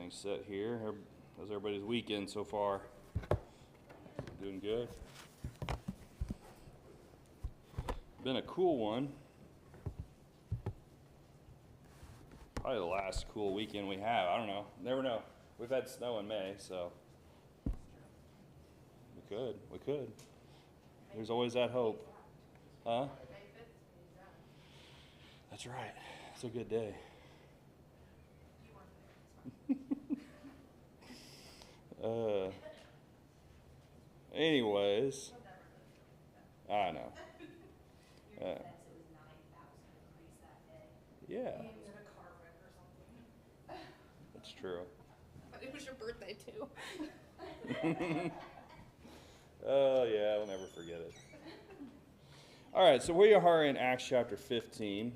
Everything's set here. How's everybody's weekend so far? Doing good? Been a cool one. Probably the last cool weekend we have. I don't know. Never know. We've had snow in May, so we could. There's always that hope. Huh? That's right. It's a good day. Anyways, I know. Yeah, that's true. But it was your birthday too. Oh, yeah, I'll never forget it. All right, so we are in Acts chapter 15.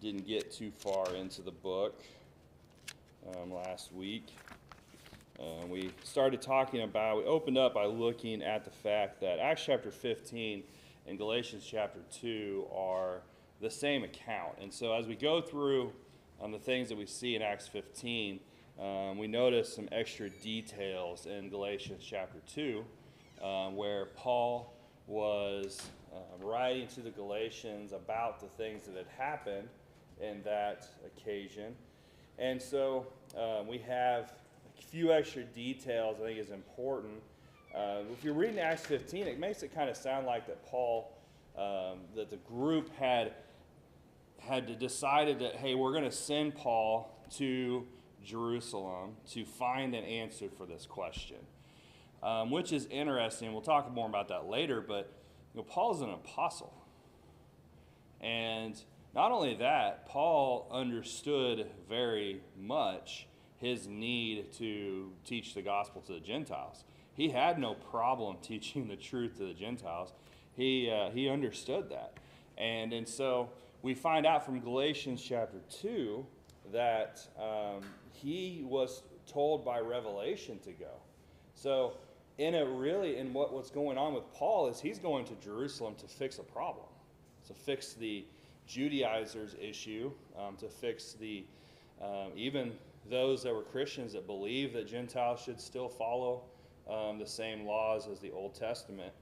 Didn't get too far into the book last week. We opened up by looking at the fact that Acts chapter 15 and Galatians chapter 2 are the same account. And so as we go through the things that we see in Acts 15, we notice some extra details in Galatians chapter 2, where Paul was writing to the Galatians about the things that had happened in that occasion. And so we have a few extra details I think is important. If you're reading Acts 15, it makes it kind of sound like that Paul, that the group had decided that, hey, we're going to send Paul to Jerusalem to find an answer for this question, which is interesting. We'll talk more about that later, but Paul's an apostle. And not only that, Paul understood very much his need to teach the gospel to the Gentiles. He had no problem teaching the truth to the Gentiles. He understood that. And so we find out from Galatians chapter 2 that he was told by revelation to go. So what's going on with Paul is he's going to Jerusalem to fix a problem, to fix the Judaizers' issue, to fix the even those that were Christians that believe that Gentiles should still follow the same laws as the Old Testament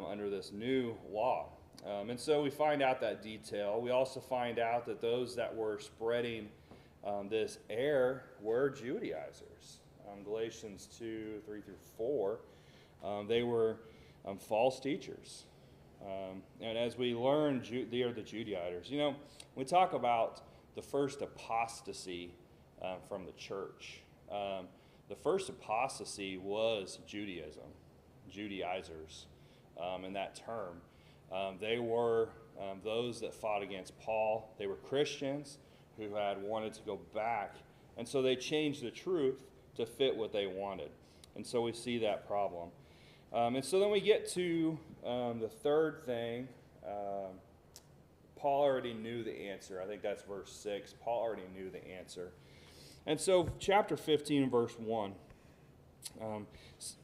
under this new law. And so we find out that detail. We also find out that those that were spreading this error were Judaizers. Galatians 2, 3 through 4, they were false teachers. And as we learn, they are the Judaizers. We talk about the first apostasy from the church. The first apostasy was Judaism, Judaizers, in that term. They were those that fought against Paul. They were Christians who had wanted to go back. And so they changed the truth to fit what they wanted. And so we see that problem. And so then we get to the third thing. Paul already knew the answer. I think that's verse 6. Paul already knew the answer. And so chapter 15, verse 1.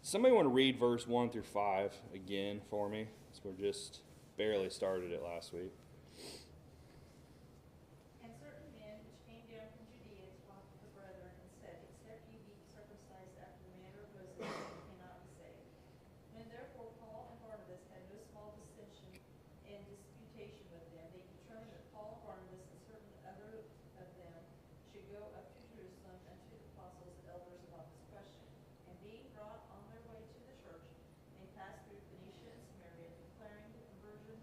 Somebody want to read verse 1 through 5 again for me? So we're just barely started it last week. And certain men which came down from Judea talked with the brethren and said, except ye be circumcised after the manner of Moses, ye cannot be saved. When therefore Paul and Barnabas had no small dissension and disputation with them, they determined that Paul and Barnabas and certain other of them should go up to Jerusalem unto the apostles and elders about this question. And being brought on their way to the church, they passed through Phoenicia and Samaria, declaring the conversion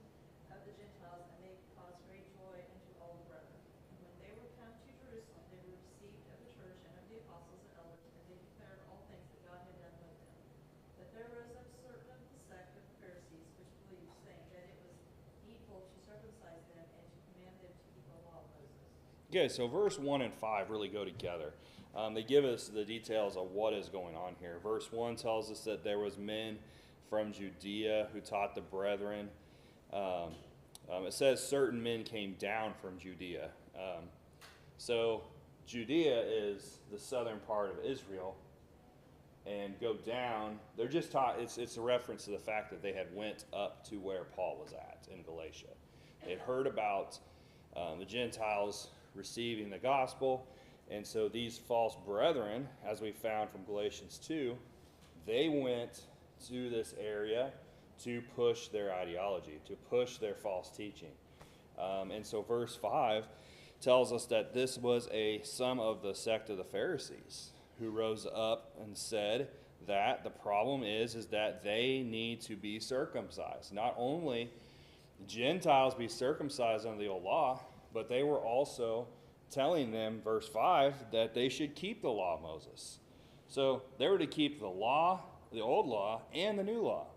of the Gentiles, and they caused great joy unto all the brethren. And when they were come to Jerusalem, they were received of the church and of the apostles and elders, and they declared all things that God had done with them. But there rose up certain of the sect of the Pharisees, which believed, saying that it was needful to circumcise them and to command them to keep the law of Moses. Okay, so verse 1 and 5 really go together. They give us the details of what is going on here. Verse 1 tells us that there was men from Judea who taught the brethren. It says certain men came down from Judea. So Judea is the southern part of Israel, and go down. They're just taught. It's a reference to the fact that they had went up to where Paul was at in Galatia. They had heard about the Gentiles receiving the gospel, And so these false brethren, as we found from Galatians 2, they went to this area to push their ideology, to push their false teaching. And so verse 5 tells us that this was some of the sect of the Pharisees who rose up and said that the problem is that they need to be circumcised. Not only Gentiles be circumcised under the old law, but they were also telling them, verse 5, that they should keep the law of Moses. So they were to keep the law, the old law, and the new law.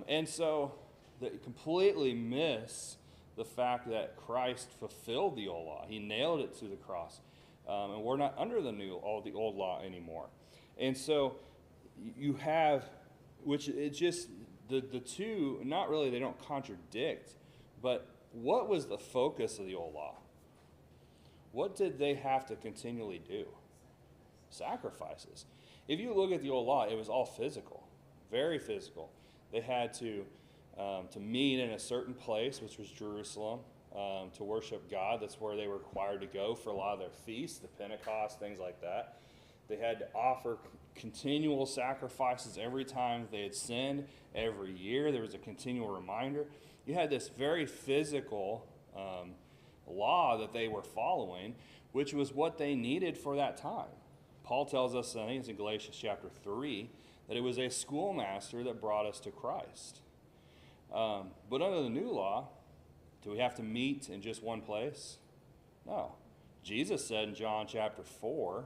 And so they completely miss the fact that Christ fulfilled the old law. He nailed it to the cross. And we're not under the old law anymore. And so you have, which it's just, the two, not really, they don't contradict, but what was the focus of the old law? What did they have to continually do? Sacrifices. If you look at the old law, it was all physical, very physical. They had to meet in a certain place, which was Jerusalem, to worship God. That's where they were required to go for a lot of their feasts, the Pentecost, things like that. They had to offer continual sacrifices every time they had sinned. Every year there was a continual reminder. You had this very physical law that they were following, which was what they needed for that time. Paul tells us, I think it's in Galatians chapter 3, that it was a schoolmaster that brought us to Christ. But under the new law, do we have to meet in just one place? No. Jesus said in John chapter 4,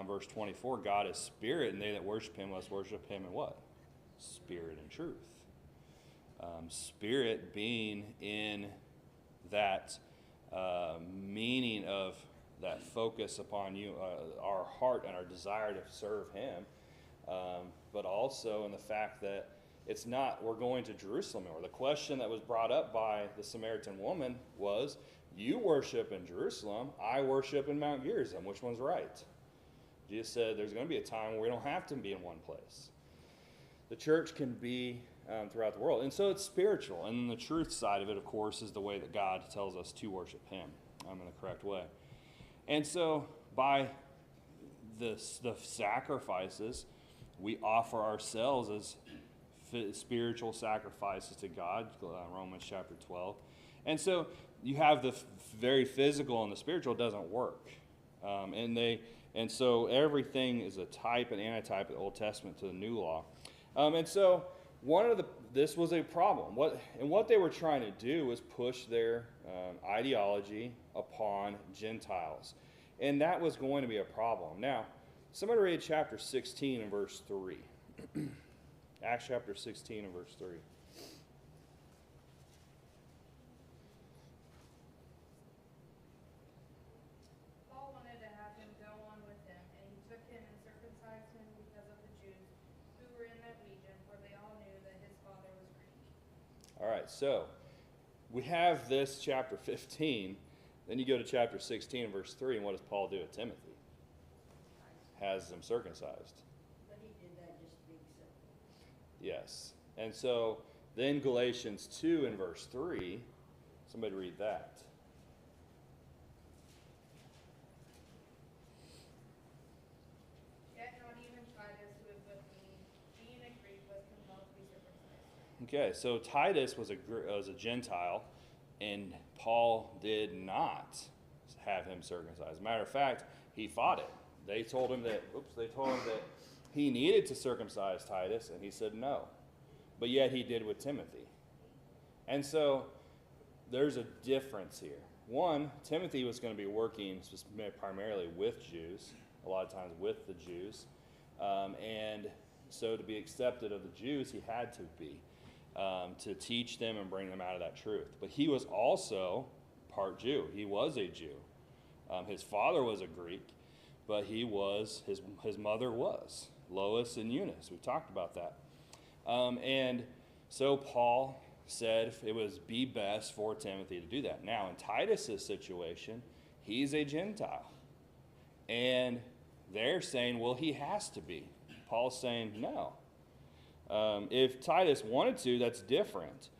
verse 24, God is spirit, and they that worship him must worship him in what? Spirit and truth. Spirit being in that meaning of that focus upon you, our heart and our desire to serve him, but also in the fact that it's not, we're going to Jerusalem anymore. The question that was brought up by the Samaritan woman was, you worship in Jerusalem, I worship in Mount Gerizim. Which one's right? Jesus said there's going to be a time where we don't have to be in one place. The church can be throughout the world. And so it's spiritual. And the truth side of it, of course, is the way that God tells us to worship him in the correct way. And so by the sacrifices, we offer ourselves as spiritual sacrifices to God, Romans chapter 12. And so you have the very physical and the spiritual doesn't work. And so everything is a type and antitype of the Old Testament to the New Law. And so this was a problem. What they were trying to do was push their ideology upon Gentiles. And that was going to be a problem. Now, somebody read chapter 16 and verse 3. Acts chapter 16 and verse 3. Paul wanted to have him go on with him, and he took him and circumcised him because of the Jews who were in that region, for they all knew that his father was Greek. All right, so we have this chapter 15. Then you go to chapter 16 and verse 3, and what does Paul do with Timothy? Has him circumcised. But he did that just to be accepted. Yes. And so then Galatians 2 and verse 3, somebody read that. Yet not even Titus, who was with me, being a Greek, was compelled to be circumcised. Okay, so Titus was a Gentile, and Paul did not have him circumcised. As a matter of fact, he fought it. They told him that he needed to circumcise Titus, and he said no. But yet he did with Timothy. And so there's a difference here. One, Timothy was going to be working primarily with Jews, a lot of times with the Jews. And so to be accepted of the Jews, he had to be, to teach them and bring them out of that truth. But he was also part Jew. He was a Jew. His father was a Greek, but his mother was Lois and Eunice. We've talked about that. And so Paul said it would be best for Timothy to do that. Now, in Titus's situation, he's a Gentile. And they're saying, well, he has to be. Paul's saying, no. If Titus wanted to, that's different.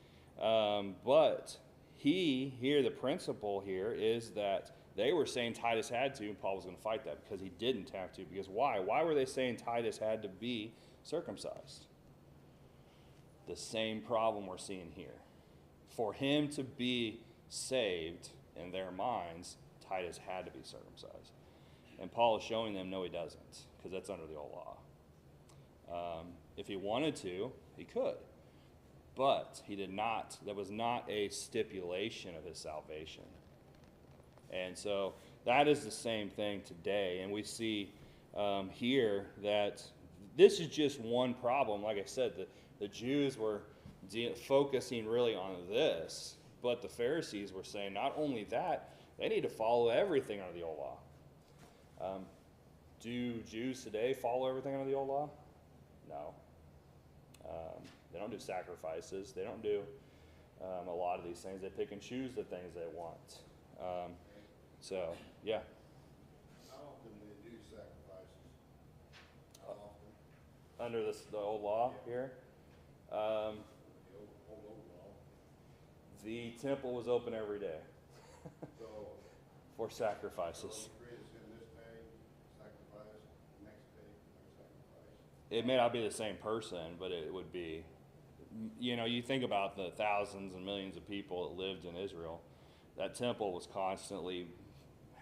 But the principle here is that They were saying Titus had to, and Paul was going to fight that because he didn't have to. Because why? Why were they saying Titus had to be circumcised? The same problem we're seeing here. For him to be saved in their minds, Titus had to be circumcised. And Paul is showing them, no, he doesn't, because that's under the old law. If he wanted to, he could. But he did not. That was not a stipulation of his salvation. And so that is the same thing today. And we see here that this is just one problem. Like I said, the Jews were focusing really on this, but the Pharisees were saying not only that, they need to follow everything under the old law. Do Jews today follow everything under the old law? No. They don't do sacrifices. They don't do a lot of these things. They pick and choose the things they want. So, yeah. How often do they do sacrifices? How often? Under the old law here, The old law. the temple was open every day So, for so sacrifices. the priest in this day, sacrifice, next day, no sacrifice. It may not be the same person, but it would be, you think about the thousands and millions of people that lived in Israel. That temple was constantly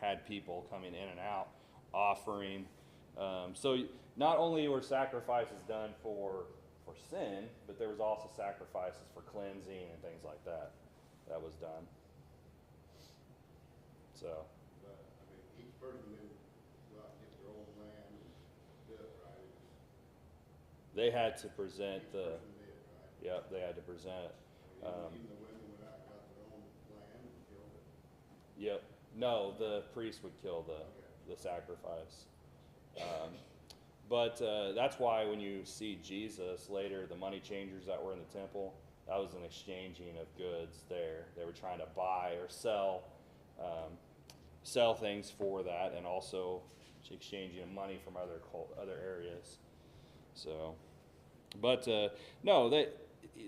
had people coming in and out, offering. So not only were sacrifices done for sin, but there was also sacrifices for cleansing and things like that was done. So, But, each person would go out and get their own land and do it right. they had to present Each the, person did, right? yep, they had to present it. Even the women went out and got their own land and killed it. Yep. No, the priest would kill the sacrifice. But that's why when you see Jesus later, the money changers that were in the temple, that was an exchanging of goods there. They were trying to buy or sell things for that, and also exchanging of money from other areas. So, but no,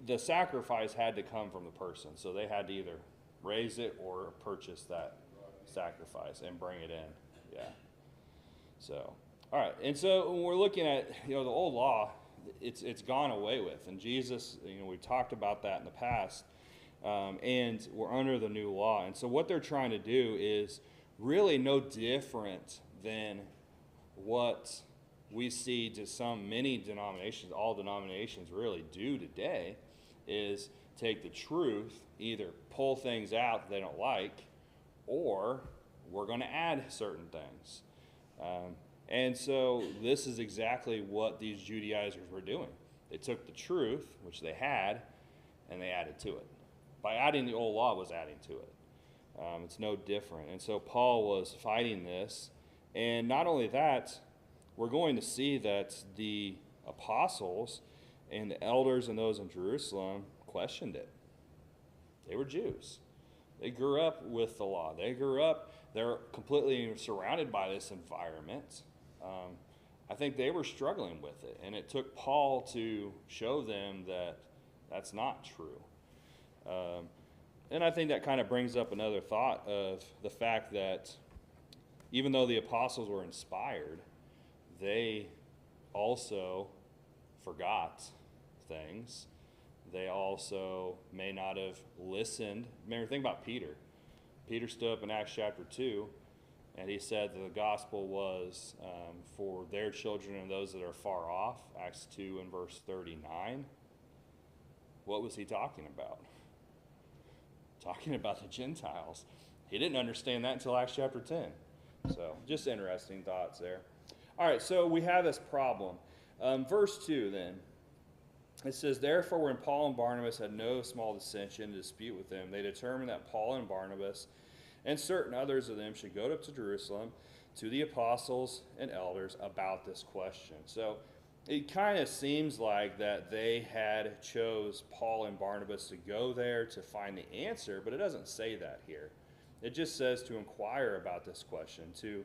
the sacrifice had to come from the person. So they had to either raise it or purchase that sacrifice and bring it in. Yeah. So, all right. And so when we're looking at, the old law, it's gone away with. And Jesus, we talked about that in the past. And we're under the new law. And so what they're trying to do is really no different than what we see to many denominations, all denominations really do today, is take the truth, either pull things out that they don't like, or we're going to add certain things. And so this is exactly what these Judaizers were doing. They took the truth, which they had, and they added to it. By adding the old law was adding to it. It's no different. And so Paul was fighting this. And not only that, we're going to see that the apostles and the elders and those in Jerusalem questioned it. They were Jews. They grew up with the law. They're completely surrounded by this environment. I think they were struggling with it, and it took Paul to show them that that's not true. And I think that kind of brings up another thought of the fact that even though the apostles were inspired, they also forgot things. They also may not have listened. Remember, think about Peter. Peter stood up in Acts chapter 2, and he said that the gospel was for their children and those that are far off. Acts 2 and verse 39. What was he talking about? Talking about the Gentiles. He didn't understand that until Acts chapter 10. So, just interesting thoughts there. All right, so we have this problem. Verse 2 then. It says, therefore, when Paul and Barnabas had no small dissension and dispute with them, they determined that Paul and Barnabas and certain others of them should go up to Jerusalem to the apostles and elders about this question. So it kind of seems like that they had chose Paul and Barnabas to go there to find the answer, but it doesn't say that here. It just says to inquire about this question, to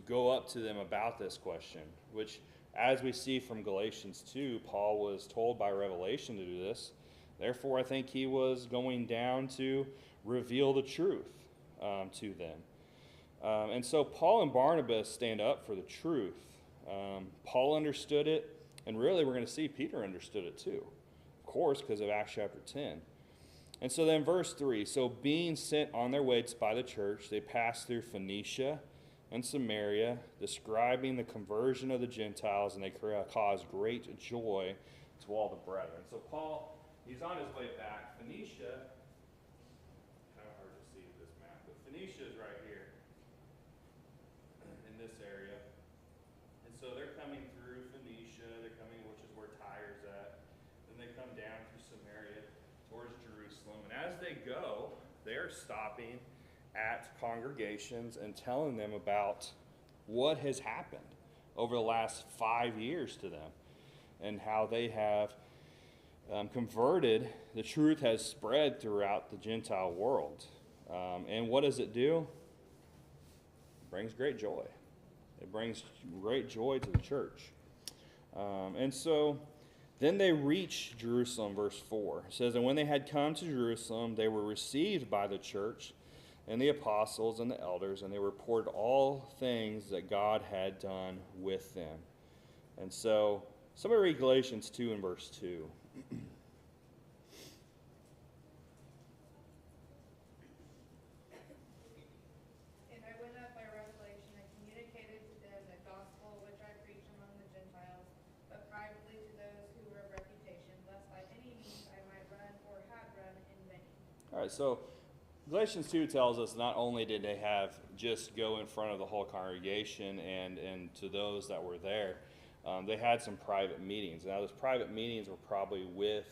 go up to them about this question, which, as we see from Galatians 2, Paul was told by revelation to do this. Therefore, I think he was going down to reveal the truth to them. And so Paul and Barnabas stand up for the truth. Paul understood it, and really we're going to see Peter understood it too, of course, because of Acts chapter 10. And so then verse 3, so being sent on their way by the church, they passed through Phoenicia and Samaria, describing the conversion of the Gentiles, and they caused great joy to all the brethren. So Paul, he's on his way back. Phoenicia, kind of hard to see with this map, but Phoenicia is right here in this area. And so they're coming through Phoenicia, which is where Tyre's at. Then they come down through Samaria towards Jerusalem. And as they go, they're stopping at congregations and telling them about what has happened over the last 5 years to them and how they have converted. The truth has spread throughout the Gentile world. And what does it do? It brings great joy. It brings great joy to the church. And so then they reach Jerusalem, verse 4. It says, and when they had come to Jerusalem, they were received by the church and the apostles and the elders, and they reported all things that God had done with them. And so, somebody read Galatians 2 and verse 2. And I went up by revelation and communicated to them the gospel which I preach among the Gentiles, but privately to those who were of reputation, lest by any means I might run or had run in vain. All right, so Galatians 2 tells us not only did they have just go in front of the whole congregation and to those that were there, they had some private meetings. Now, those private meetings were probably with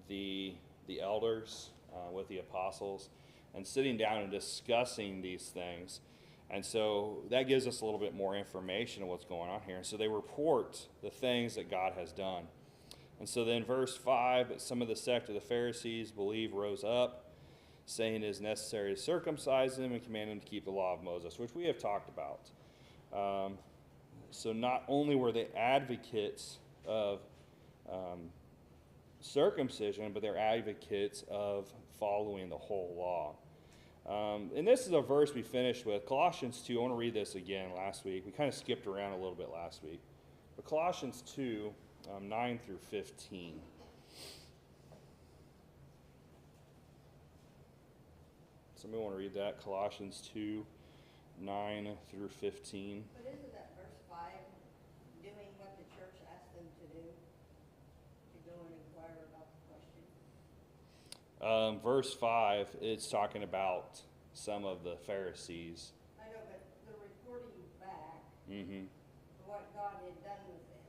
the elders, with the apostles, and sitting down and discussing these things. And so that gives us a little bit more information of what's going on here. And so they report the things that God has done. And so then verse 5, but some of the sect of the Pharisees rose up, saying it is necessary to circumcise them and command them to keep the law of Moses, which we have talked about. So not only were they advocates of circumcision, but they're advocates of following the whole law. And this is a verse we finished with, Colossians 2. I want to read this again last week. We kind of skipped around a little bit last week. But Colossians 2, 9 through 15. Somebody want to read that? Colossians 2, 9 through 15. But isn't that verse 5 doing what the church asked them to do? To go and inquire about the question? Verse 5, it's talking about some of the Pharisees. I know, but the reporting back Mm-hmm. what God had done with them.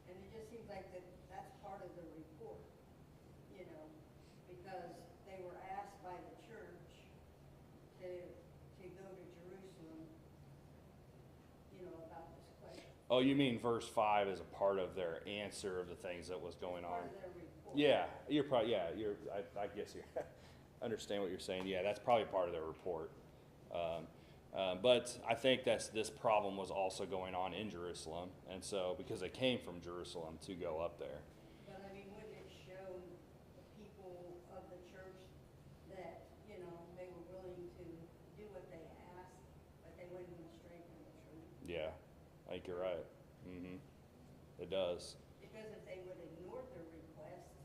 And it just seems like that's part of the report, you know, because they were asked by the church to go to Jerusalem, you know, about this question. Oh, you mean verse 5 is a part of their answer of the things that was going on? Part of their report. Yeah, you're probably, I guess you understand what you're saying. Yeah, that's probably part of their report. But I think this problem was also going on in Jerusalem, and so, because they came from Jerusalem to go up there. But I mean, wouldn't it show the people of the church that, you know, they were willing to do what they asked, but they wouldn't go straight from the truth? Yeah, I think you're right. Mm-hmm. It does. Because if they would ignore their request,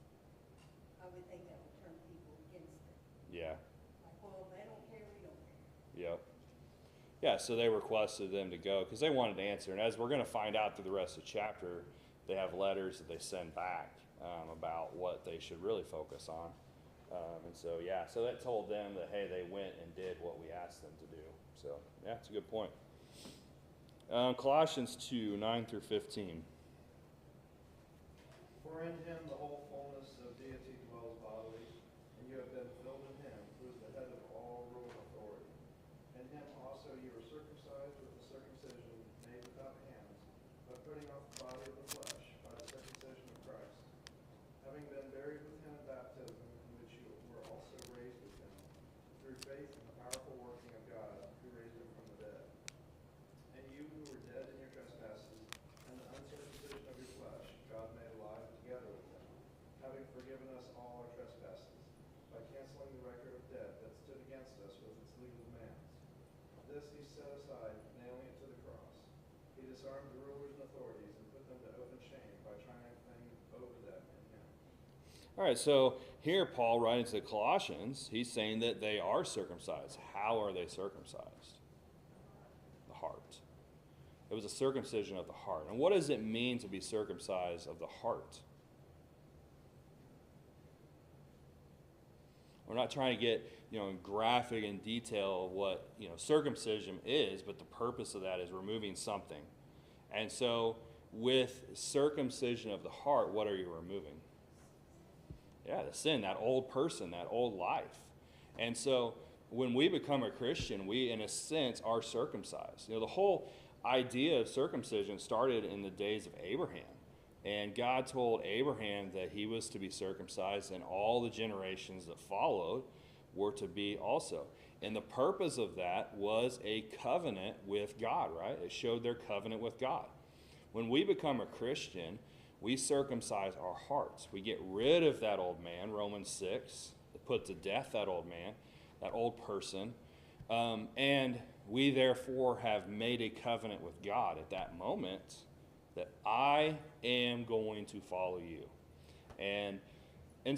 I would think that would turn people against it. Yeah. Like, well, they don't care, we don't care. Yep. Yeah, so they requested them to go because they wanted to answer. And as we're going to find out through the rest of the chapter, they have letters that they send back about what they should really focus on. And so, yeah, so that told them that, hey, they went and did what we asked them to do. So, yeah, it's a good point. Colossians 2, 9 through 15. For in him the whole fullness of deity dwells bodily, and you have been filled in him, who is the head of all rule and authority. In him also you were circumcised with the circumcision made without hands, by putting off the body of the flesh by the circumcision of Christ, having been buried with him in baptism, in which you were also raised with him, through faith in the powerful working of God, who raised him from the dead. And you who were dead in your trespasses and the uncircumcision of your flesh, God made alive together with him, having this he set aside, nailing it to the cross. He disarmed the rulers and authorities and put them to open shame by triumphing over them in him. All right, so here Paul writing to the Colossians, he's saying that they are circumcised. How are they circumcised? The heart. It was a circumcision of the heart. And what does it mean to be circumcised of the heart? We're not trying to get, in graphic and detail what, circumcision is, but the purpose of that is removing something. And so with circumcision of the heart, what are you removing? Yeah, the sin, that old person, that old life. And so when we become a Christian, we, in a sense, are circumcised. The whole idea of circumcision started in the days of Abraham. And God told Abraham that he was to be circumcised, and all the generations that followed were to be also. And the purpose of that was a covenant with God, right? It showed their covenant with God. When we become a Christian, we circumcise our hearts. We get rid of that old man, Romans 6, put to death that old man, that old person. And we therefore have made a covenant with God at that moment that I am going to follow you. And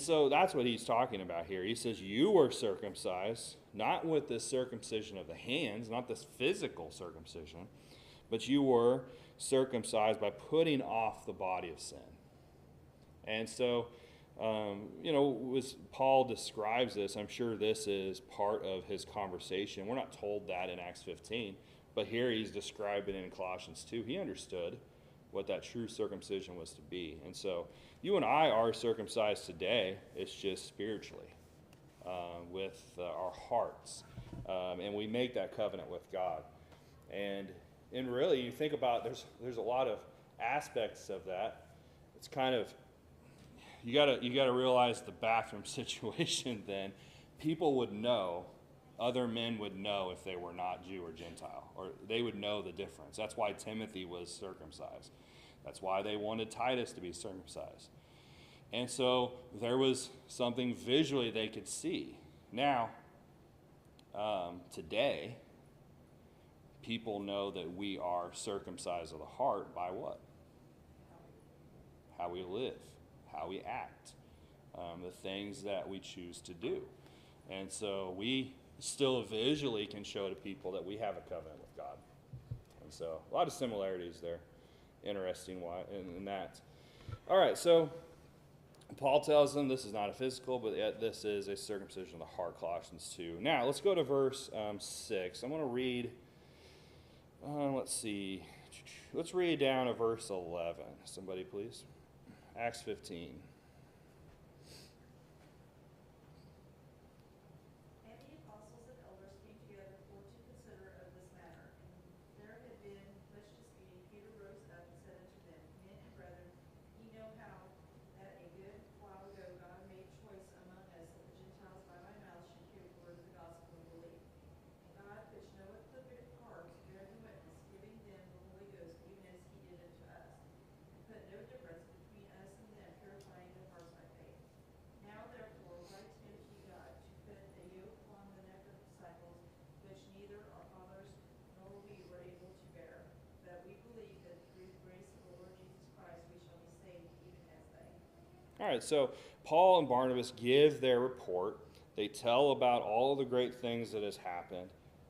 so that's what he's talking about here. He says you were circumcised, not with this circumcision of the hands, not this physical circumcision, but you were circumcised by putting off the body of sin. And so, as Paul describes this, I'm sure this is part of his conversation. We're not told that in Acts 15, but here he's describing it in Colossians 2. He understood what that true circumcision was to be. And so you and I are circumcised today. It's just spiritually, with our hearts. And we make that covenant with God. And really, you think about there's a lot of aspects of that. It's kind of, you gotta realize the bathroom situation then. People would know, other men would know if they were not Jew or Gentile, or they would know the difference. That's why Timothy was circumcised. That's why they wanted Titus to be circumcised. And so there was something visually they could see. Now, today, people know that we are circumcised of the heart by what? How we live, how we act, the things that we choose to do. And so we still visually can show to people that we have a covenant with God. And so a lot of similarities there. Interesting why in that. All right, so Paul tells them this is not a physical, but yet this is a circumcision of the heart, Colossians 2. Now, let's go to verse 6. I'm going to read, let's see. Let's read down to verse 11. Somebody, please. Acts 15. And the apostles and elders came together for to consider of this matter. And there had been much disputing. Peter rose up and said unto them, Men and brethren, ye know how that a good while ago God made choice among us that the Gentiles by my mouth should hear the word of the gospel and believe. And God, which knoweth the heart, bear them witness, giving them the Holy Ghost, even as he did unto us, and put no difference between us and them, purifying their hearts by faith. Now therefore write Timothy God to put a yoke upon the neck of disciples, which neither our fathers nor we were able to bear. But we believe that through the grace of the Lord Jesus Christ we shall be saved, even as they. All right, so Paul and Barnabas give their report. They tell about all of the great things that has happened.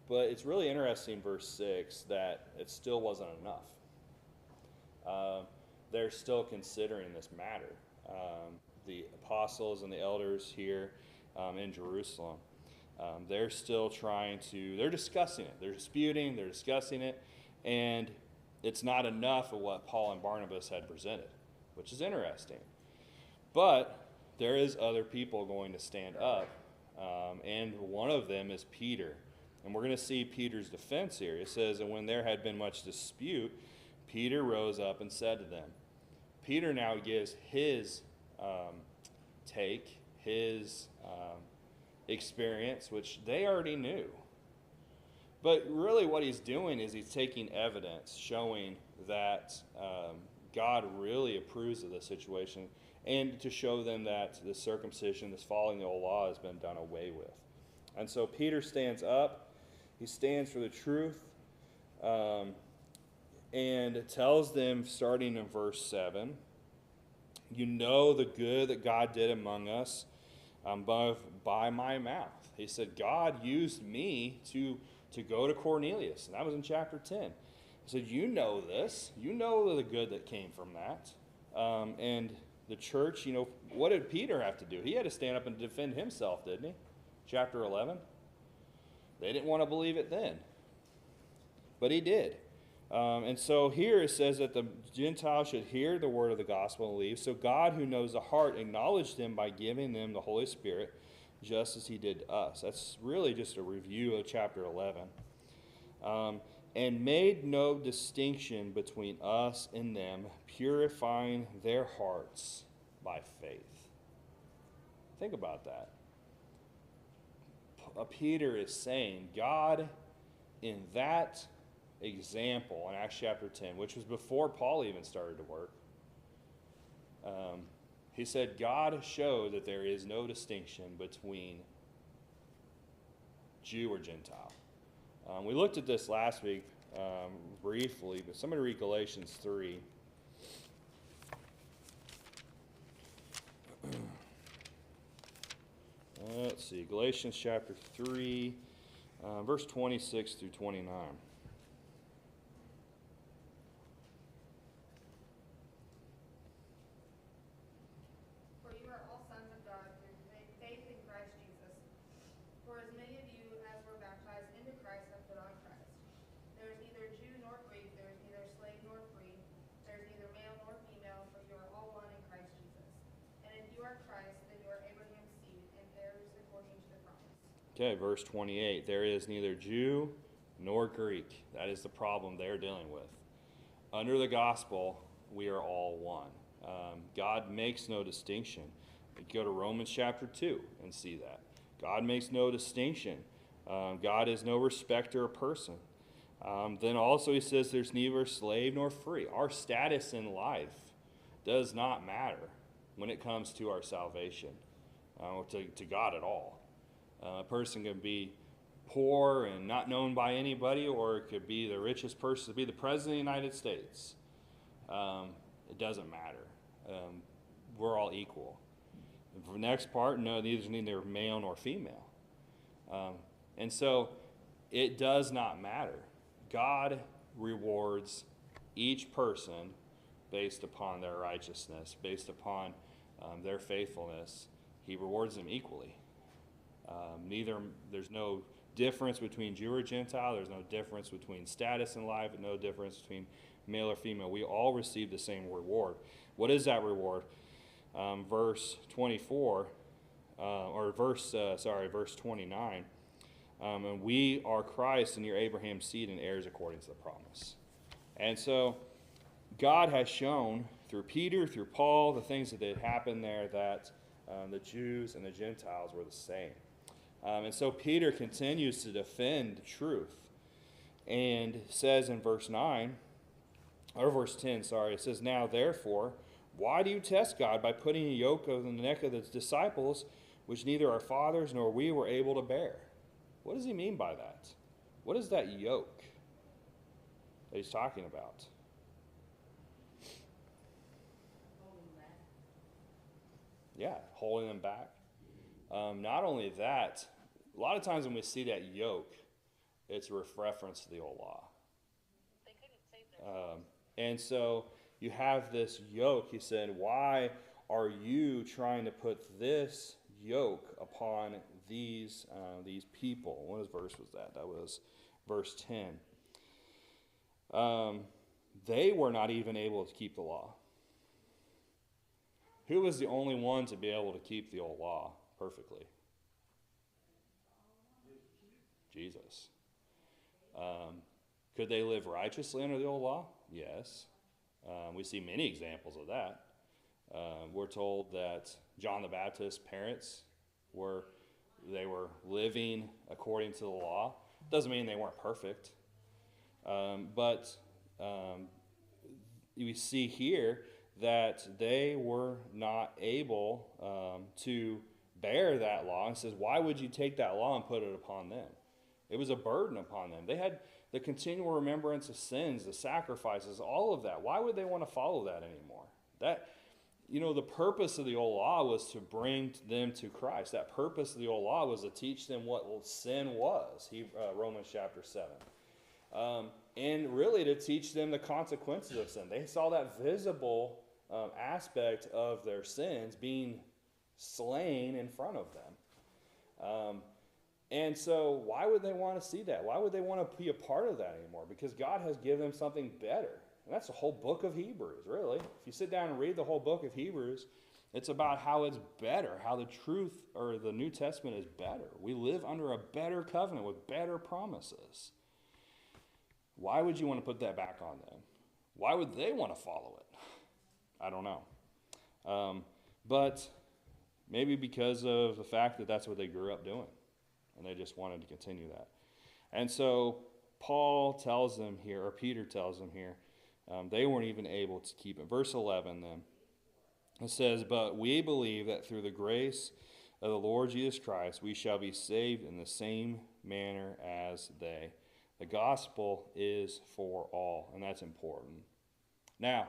But it's really interesting, verse 6, that it still wasn't enough. They're still considering this matter. The apostles and the elders here in Jerusalem, they're still they're discussing it. They're disputing, they're discussing it, and it's not enough of what Paul and Barnabas had presented, which is interesting. But there is other people going to stand up, and one of them is Peter. And we're going to see Peter's defense here. It says, and when there had been much dispute, Peter rose up and said to them. Peter now gives his take, his experience, which they already knew. But really what he's doing is he's taking evidence showing that God really approves of the situation, and to show them that the circumcision, this following the old law, has been done away with. And so Peter stands up, He stands for the truth. And it tells them, starting in verse 7, you know the good that God did among us by my mouth. He said, God used me to go to Cornelius. And that was in chapter 10. He said, you know this. You know the good that came from that. And the church, what did Peter have to do? He had to stand up and defend himself, didn't he? Chapter 11. They didn't want to believe it then. But he did. And so here it says that the Gentiles should hear the word of the gospel and believe. So God, who knows the heart, acknowledged them by giving them the Holy Spirit, just as he did to us. That's really just a review of chapter 11. And made no distinction between us and them, purifying their hearts by faith. Think about that. Peter is saying, God, in that example in Acts chapter 10, which was before Paul even started to work, he said, God showed that there is no distinction between Jew or Gentile. We looked at this last week briefly, but somebody read Galatians 3. Let's see, Galatians chapter 3, verse 26 through 29. For you are all sons of God through faith in Christ Jesus. For as many of you as were baptized into Christ have put on Christ. There is neither Jew nor Greek, there is neither slave nor free, there is neither male nor female, for you are all one in Christ Jesus. And if you are Christ, then you are Abraham's seed and heirs according to the promise. Okay, verse 28. There is neither Jew nor Greek. That is the problem they're dealing with. Under the gospel, we are all one. God makes no distinction. You go to Romans chapter 2 and see that. God makes no distinction. God is no respecter of person. Then also he says there's neither slave nor free. Our status in life does not matter when it comes to our salvation, or to God at all. A person can be poor and not known by anybody, or it could be the richest person, be the president of the United States. It doesn't matter. We're all equal. For the next part, no, there's neither male nor female. And so it does not matter. God rewards each person based upon their righteousness, based upon their faithfulness. He rewards them equally. There's no difference between Jew or Gentile. There's no difference between status in life, and no difference between male or female. We all receive the same reward. What is that reward? Verse 24, verse 29. And we are Christ and your Abraham's seed and heirs according to the promise. And so God has shown through Peter, through Paul, the things that had happened there, that the Jews and the Gentiles were the same. And so Peter continues to defend truth and says in verse 10, it says, now therefore, why do you test God by putting a yoke on the neck of the disciples, which neither our fathers nor we were able to bear? What does he mean by that? What is that yoke that he's talking about? Yeah, holding them back. Not only that, a lot of times when we see that yoke, it's a reference to the old law. They couldn't save themselves. And so you have this yoke. He said, why are you trying to put this yoke upon these people? What verse was that? That was verse 10. They were not even able to keep the law. Who was the only one to be able to keep the old law perfectly? Jesus. Could they live righteously under the old law? Yes. We see many examples of that. We're told that John the Baptist's parents were living according to the law. Doesn't mean they weren't perfect. But we see here that they were not able to bear that law. And says, why would you take that law and put it upon them? It was a burden upon them. They had the continual remembrance of sins, the sacrifices, all of that. Why would they want to follow that anymore? The purpose of the old law was to bring them to Christ. That purpose of the old law was to teach them what sin was, Romans chapter 7. And really to teach them the consequences of sin. They saw that visible aspect of their sins being slain in front of them. And so why would they want to see that? Why would they want to be a part of that anymore? Because God has given them something better. And that's the whole book of Hebrews, really. If you sit down and read the whole book of Hebrews, it's about how it's better, how the truth or the New Testament is better. We live under a better covenant with better promises. Why would you want to put that back on them? Why would they want to follow it? I don't know. But maybe because of the fact that that's what they grew up doing. And they just wanted to continue that. And so Paul tells them here, or Peter tells them here, they weren't even able to keep it. Verse 11 then, it says, "But we believe that through the grace of the Lord Jesus Christ, we shall be saved in the same manner as they." The gospel is for all, and that's important. Now,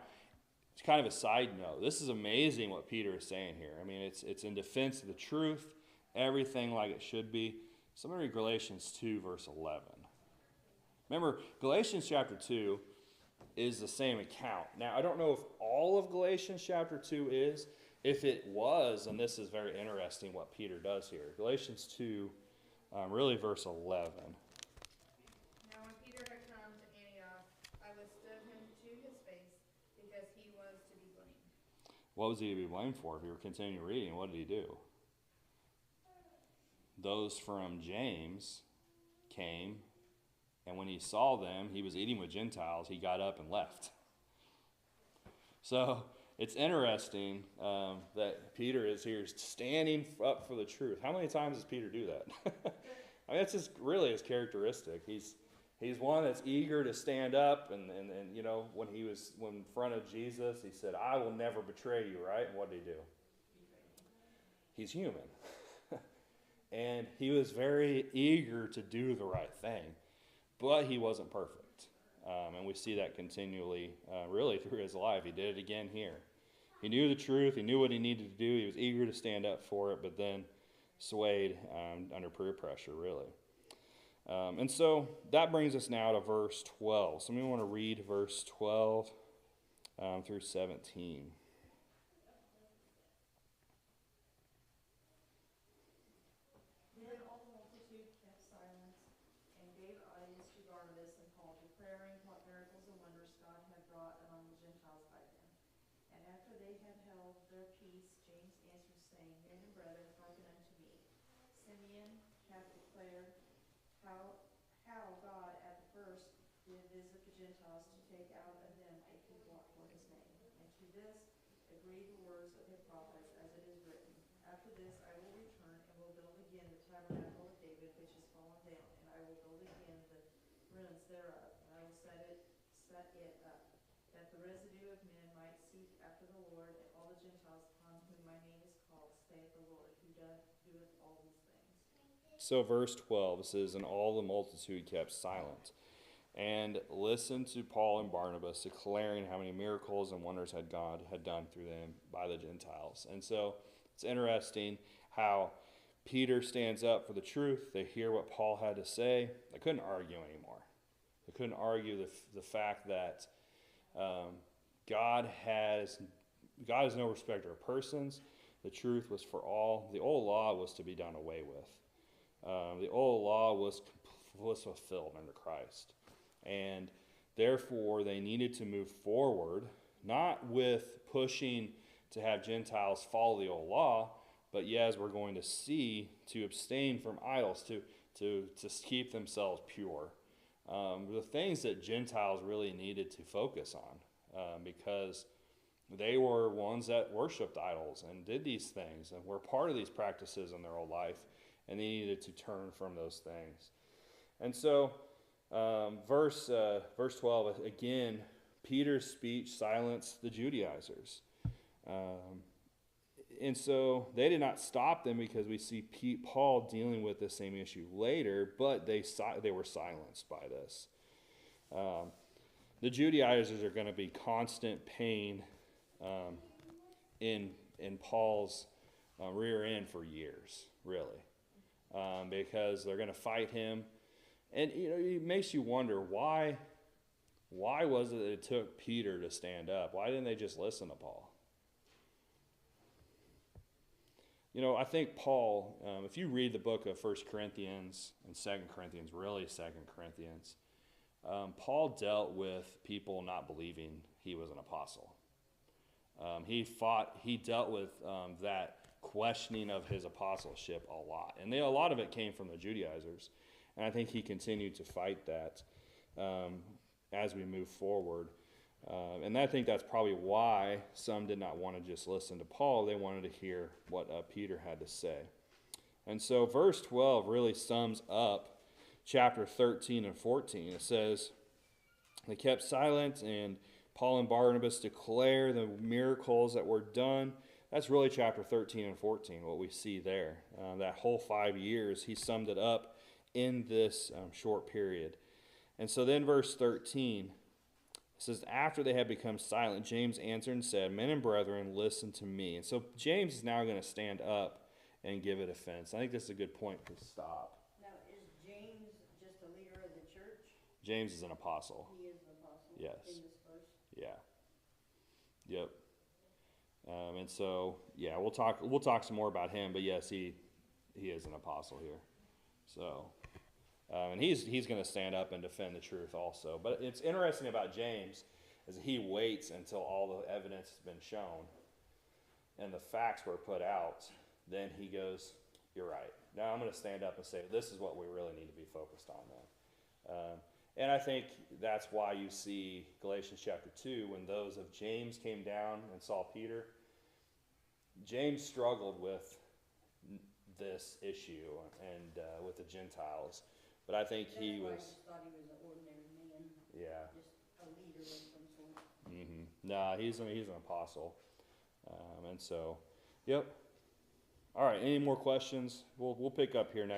it's kind of a side note. This is amazing what Peter is saying here. I mean, it's in defense of the truth, everything like it should be. So I'm going to read Galatians 2, verse 11. Remember, Galatians chapter 2 is the same account. Now, I don't know if all of Galatians chapter 2 is. If it was, and this is very interesting what Peter does here. Galatians 2, really verse 11. Now when Peter had come to Antioch, I withstood him to his face, because he was to be blamed. What was he to be blamed for? If you were continuing reading, what did he do? Those from James came, and when he saw them, he was eating with Gentiles, he got up and left. So it's interesting that Peter is here standing up for the truth. How many times does Peter do that? I mean, that's just really his characteristic. He's one that's eager to stand up, and when he was in front of Jesus, he said, "I will never betray you," right? And what did he do? He's human. And he was very eager to do the right thing, but he wasn't perfect. And we see that continually, really, through his life. He did it again here. He knew the truth. He knew what he needed to do. He was eager to stand up for it, but then swayed under peer pressure, really. And so that brings us now to verse 12. So we want to read verse 12 through 17. Then all the multitude kept silence and gave audience to Barnabas and Paul, declaring what miracles and wonders God had wrought among the Gentiles by them. And after they had held their peace, James answered, saying, Men and brethren, hearken unto me. Simeon hath declared how God at the first did visit the Gentiles to take out of them a people for his name. And to this agree the words of the prophets, as it is written, After this I will return and will build again the tabernacle of David, which is fallen down, and I will build again the ruins thereof, and I will set it up, that the residue of men might seek after the Lord, and all the Gentiles upon whom my name is called, saith the Lord, who doeth all these things. So verse 12 says, "And all the multitude kept silent, and listened to Paul and Barnabas, declaring how many miracles and wonders had God had done through them by the Gentiles." And so it's interesting how Peter stands up for the truth. They hear what Paul had to say. They couldn't argue anymore. They couldn't argue the fact that God is no respecter of persons. The truth was for all. The old law was to be done away with. The old law was fulfilled under Christ. And therefore, they needed to move forward, not with pushing to have Gentiles follow the old law, but as we're going to see, to abstain from idols, to keep themselves pure. The things that Gentiles really needed to focus on, because they were ones that worshipped idols and did these things and were part of these practices in their old life, and they needed to turn from those things. And so, verse 12, again, Peter's speech silenced the Judaizers. And so they did not stop them, because we see Paul dealing with the same issue later, but they were silenced by this. The Judaizers are going to be constant pain in Paul's rear end for years, really, because they're going to fight him. And it makes you wonder, why was it that it took Peter to stand up? Why didn't they just listen to Paul? I think Paul, if you read the book of 1 Corinthians and 2 Corinthians, really 2 Corinthians, Paul dealt with people not believing he was an apostle. He dealt with that questioning of his apostleship a lot. And a lot of it came from the Judaizers. And I think he continued to fight that as we move forward. And I think that's probably why some did not want to just listen to Paul. They wanted to hear what Peter had to say. And so verse 12 really sums up chapter 13 and 14. It says, they kept silent, and Paul and Barnabas declare the miracles that were done. That's really chapter 13 and 14, what we see there. That whole 5 years, he summed it up in this short period. And so then verse 13, it says, after they had become silent, James answered and said, men and brethren, listen to me. And so James is now going to stand up and give a defense. I think this is a good point to stop. Now, is James just a leader of the church? James is an apostle. He is an apostle? Yes. In this verse? Yeah. Yep. And so, yeah, we'll talk some more about him, but yes, he is an apostle here. So, and he's going to stand up and defend the truth also. But it's interesting about James is he waits until all the evidence has been shown and the facts were put out. Then he goes, you're right. Now I'm going to stand up and say, this is what we really need to be focused on then. And I think that's why you see Galatians chapter 2, when those of James came down and saw Peter. James struggled with this issue and with the Gentiles. But I think he was... I just thought he was an ordinary man. Yeah. Just a leader of some sort. Mm-hmm. Nah, he's an apostle. And so, yep. All right, any more questions? We'll pick up here next.